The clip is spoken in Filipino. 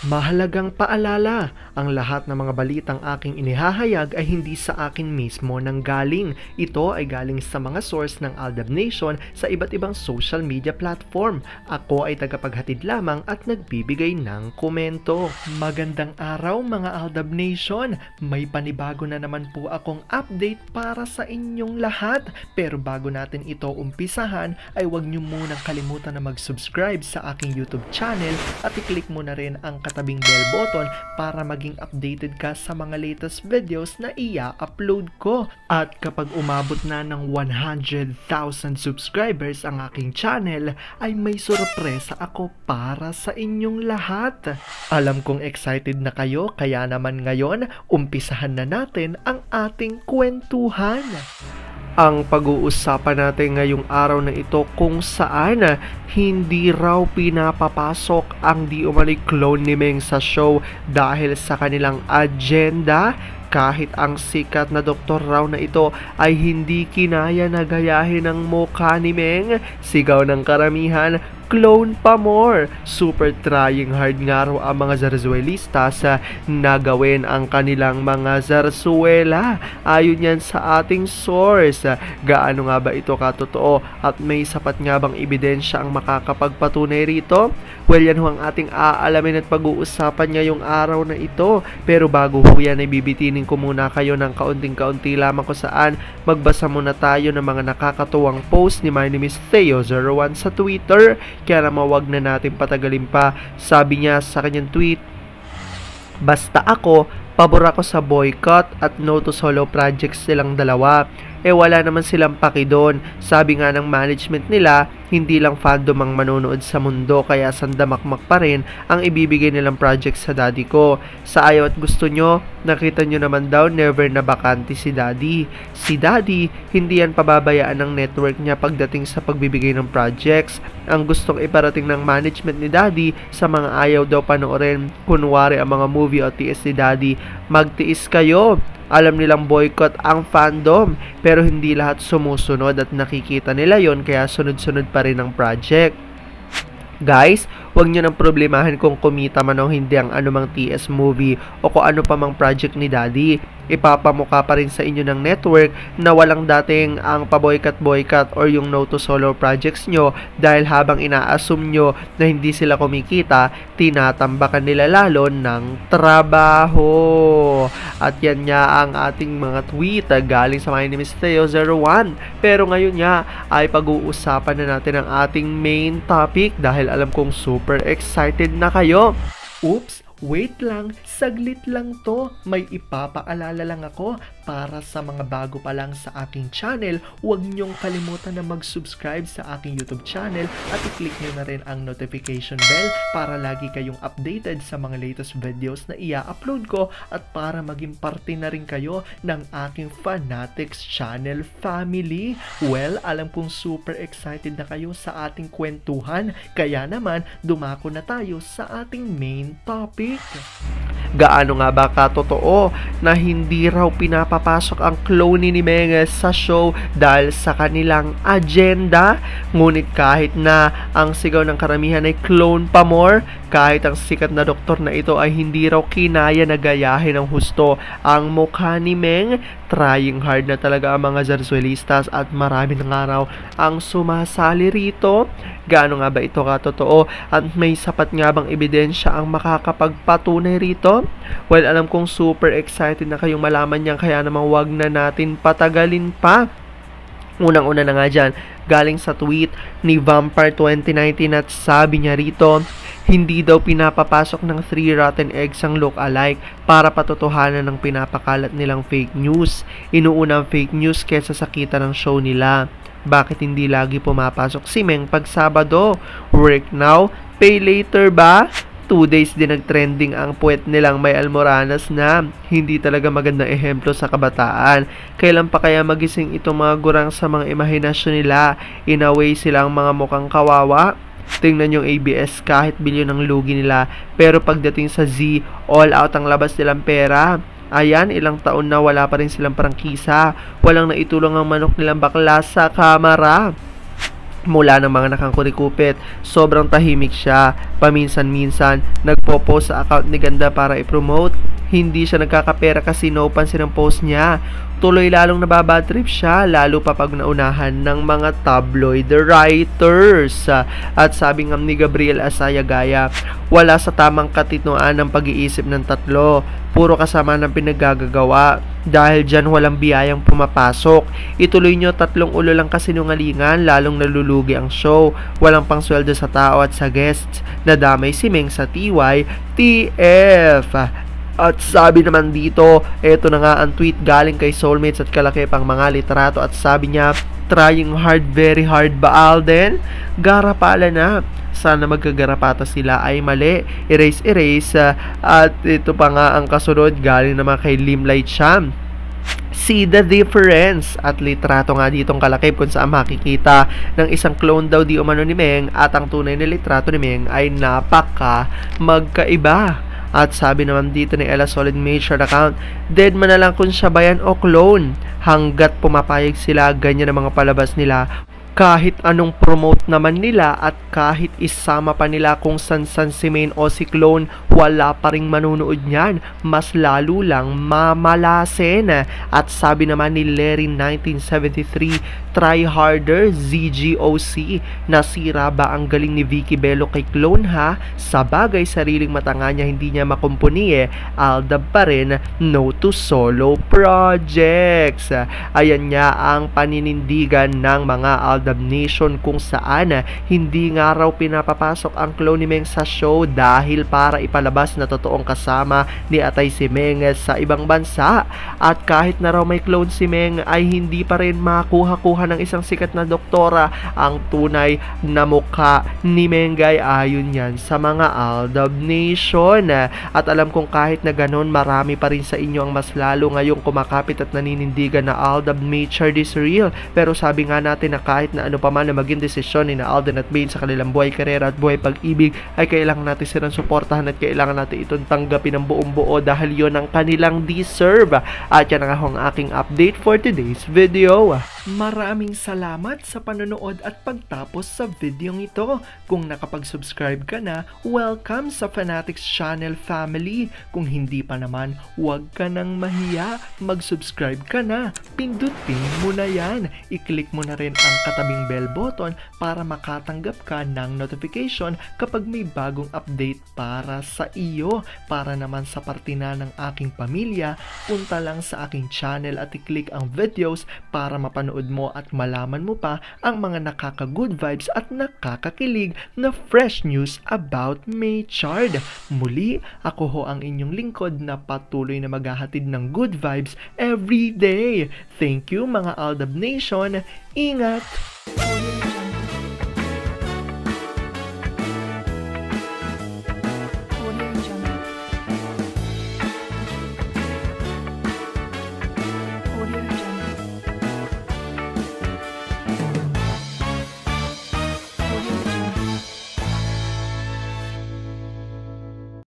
Mahalagang paalala, ang lahat ng mga balitang aking inihahayag ay hindi sa akin mismo nanggaling. Ito ay galing sa mga source ng Aldab Nation sa iba't ibang social media platform. Ako ay tagapaghatid lamang at nagbibigay ng komento. Magandang araw mga Aldab Nation! May panibago na naman po akong update para sa inyong lahat. Pero bago natin ito umpisahan ay huwag niyo munang kalimutan na mag-subscribe sa aking YouTube channel at i-click mo na rin ang katabing bell button para maging updated ka sa mga latest videos na i-upload ko. At kapag umabot na ng 100,000 subscribers ang aking channel, ay may sorpresa ako para sa inyong lahat. Alam kong excited na kayo, kaya naman ngayon, umpisahan na natin ang ating kwentuhan. Ang pag-uusapan natin ngayong araw na ito kung saan hindi raw pinapapasok ang di umano'y clone ni Meng sa show dahil sa kanilang agenda. Kahit ang sikat na doktor raw na ito ay hindi kinaya na gayahin ng mukha ni Meng, sigaw ng karamihan, clone pa more. Super trying hard nga raw ang mga Zarzuelista sa nagawin ang kanilang mga zarzuela. Ayon yan sa ating source. Gaano nga ba ito katotoo at may sapat nga bang ebidensya ang makakapagpatunay rito? Well, yan ho ang ating aalamin at pag-uusapan ngayong araw na ito. Pero bago ho yan ay bibitinin ko muna kayo ng kaunting-kaunti lamang kung saan magbasa muna tayo ng mga nakakatuwang post ni My Name is Theo01 sa Twitter. Kaya naman wag na natin patagalin pa. Sabi niya sa kanyang tweet, "Basta ako, pabor ako sa boycott at no to solo projects silang dalawa. Wala naman silang paki doon. Sabi nga ng management nila, hindi lang fandom ang manonood sa mundo kaya sandamakmak pa rin ang ibibigay nilang project sa daddy ko. Sa ayaw at gusto nyo, nakita nyo naman daw never na bakante si daddy. Si daddy, hindi yan pababayaan ng network niya pagdating sa pagbibigay ng projects. Ang gustong iparating ng management ni daddy sa mga ayaw daw panoorin, kunwari ang mga movie o TS ni daddy, magtiis kayo. Alam nilang boycott ang fandom, pero hindi lahat sumusunod at nakikita nila yon kaya sunod-sunod pa rin ang project. Guys, huwag nyo nang problemahin kung kumita man o hindi ang anumang TS movie o kung ano pa mang project ni daddy. Ipapamukha pa rin sa inyo ng network na walang dating ang paboycott-boycott or yung no to solo projects nyo dahil habang ina-assume nyo na hindi sila kumikita, tinatambakan nila lalo ng trabaho." At yan nga ang ating mga tweet galing sa My Name is Theo01. Pero ngayon nga ay pag-uusapan na natin ang ating main topic dahil alam kong super excited na kayo. Oops! Wait lang, saglit lang to. May ipapaalala lang ako para sa mga bago pa lang sa aking channel. Huwag niyong kalimutan na mag-subscribe sa aking YouTube channel at i-click niyo na rin ang notification bell para lagi kayong updated sa mga latest videos na i-upload ko at para maging parte na rin kayo ng aking Fanatics channel family. Well, alam kong super excited na kayo sa ating kwentuhan, kaya naman dumako na tayo sa ating main topic. Gaano nga ba katotoo na hindi raw pinapapasok ang clone ni Meng sa show dahil sa kanilang agenda? Ngunit kahit na ang sigaw ng karamihan ay clone pa more, kahit ang sikat na doktor na ito ay hindi raw kinaya na gayahin ng husto ang mukha ni Meng, trying hard na talaga ang mga Zarzuelistas at marami ng araw ang sumasali rito. Gaano nga ba ito katotoo at may sapat nga bang ebidensya ang makakapagpatunay rito? Well, alam kong super excited na kayong malaman yan kaya naman wag na natin patagalin pa. Unang-una na nga dyan, galing sa tweet ni Vampire2019 at sabi niya rito, hindi daw pinapapasok ng 3 rotten eggs ang look-alike para patotohanan ng pinapakalat nilang fake news. Inuuna ang fake news kesa sa kita ng show nila. Bakit hindi lagi pumapasok si Meng pag Sabado? Work now, pay later ba? 2 days din nag-trending ang puwet nilang may almoranas na hindi talaga magandang ehemplo sa kabataan. Kailan pa kaya magising itong mga gurang sa mga imahinasyon nila? In a way silang mga mukhang kawawa. Tingnan yung ABS kahit bilyon ng lugi nila, pero pagdating sa Z, all out ang labas nilang pera. Ayan, ilang taon na wala pa rin silang prangkisa. Walang naitulong ang manok nilang bakla sa kamera. mula ng mga nakangkurikupit. Sobrang tahimik siya. Paminsan-minsan, nagpo-post sa account ni Ganda para i-promote. Hindi siya nagkakapera kasi no pansin ang post niya. Tuloy lalong nababadtrip siya, lalo pa pag naunahan ng mga tabloid writers. At sabi nga ni Gabriel Asaya-Gaya, wala sa tamang katituan ng pag-iisip ng tatlo. Puro kasama ng pinaggagawa. Dahil dyan walang biyayang pumapasok. Ituloy nyo, 3 ulo lang kasinungalingan, lalong nalulugi ang show. Walang pang sweldo sa tao at sa guests. Nadamay si Meng sa TY, TF. At sabi naman dito, eto na nga ang tweet galing kay Soulmates at Kalakipang mga literato at sabi niya, trying hard, very hard ba Alden? Garapala na. Sana magkagarapata sila ay mali. Erase. At ito pa nga ang kasunod galing naman kay Limelight Sham. See the difference. At litrato nga ditong kalakip kung saan makikita ng isang clone daw di umano ni Meng at ang tunay na litrato ni Meng ay napaka magkaiba. At sabi naman dito ni Ella Solid Major account, dead man na lang kung siya ba yan o clone. Hanggat pumapayag sila, ganyan ang mga palabas nila. Kahit anong promote naman nila at kahit isama pa nila kung san-san si Main o si Clone, wala pa ring manunood niyan. Mas lalo lang mamalasin. At sabi naman ni Larry 1973, try harder ZGOC. Nasira ba ang galing ni Vicky Bello kay Clone ha? Sa bagay, sariling mata nga niya hindi niya makumpuni Aldab pa rin, no to solo projects. Ayan niya ang paninindigan ng mga Aldab Nation kung saan hindi nga raw pinapapasok ang clone ni Meng sa show dahil para ipalabas na totoong kasama ni Atay si Meng sa ibang bansa. At kahit na raw may clone si Meng ay hindi pa rin makuha-kuha ng isang sikat na doktora ang tunay na mukha ni Mengay ayon yan sa mga Aldab Nation. At alam kong kahit na ganon, marami pa rin sa inyo ang mas lalo ngayong kumakapit at naninindigan na Aldab Nature is real. Pero sabi nga natin na kahit na ano pa man na maging desisyon ni na Alden at Bane sa kanilang buhay karera at buhay pag-ibig, ay kailangan natin silang suportahan at kailangan natin itong tanggapin ng buong buo dahil yon ang kanilang deserve. At yan ang aking update for today's video. Maraming salamat sa panonood at pagtapos sa videong ito. Kung nakapag-subscribe ka na, welcome sa Fanatics Channel family. Kung hindi pa naman, huwag ka nang mahiya. Mag-subscribe ka na. Pindutin mo na yan. I-click mo na rin ang katabing bell button para makatanggap ka ng notification kapag may bagong update para sa iyo. Para naman sa parte na ng aking pamilya, punta lang sa aking channel at i-click ang videos para mapanood mo at malaman mo pa ang mga nakaka-good vibes at nakakakilig na fresh news about Maychard. Muli, ako ho ang inyong lingkod na patuloy na maghahatid ng good vibes every day. Thank you mga Aldab Nation. Ingat!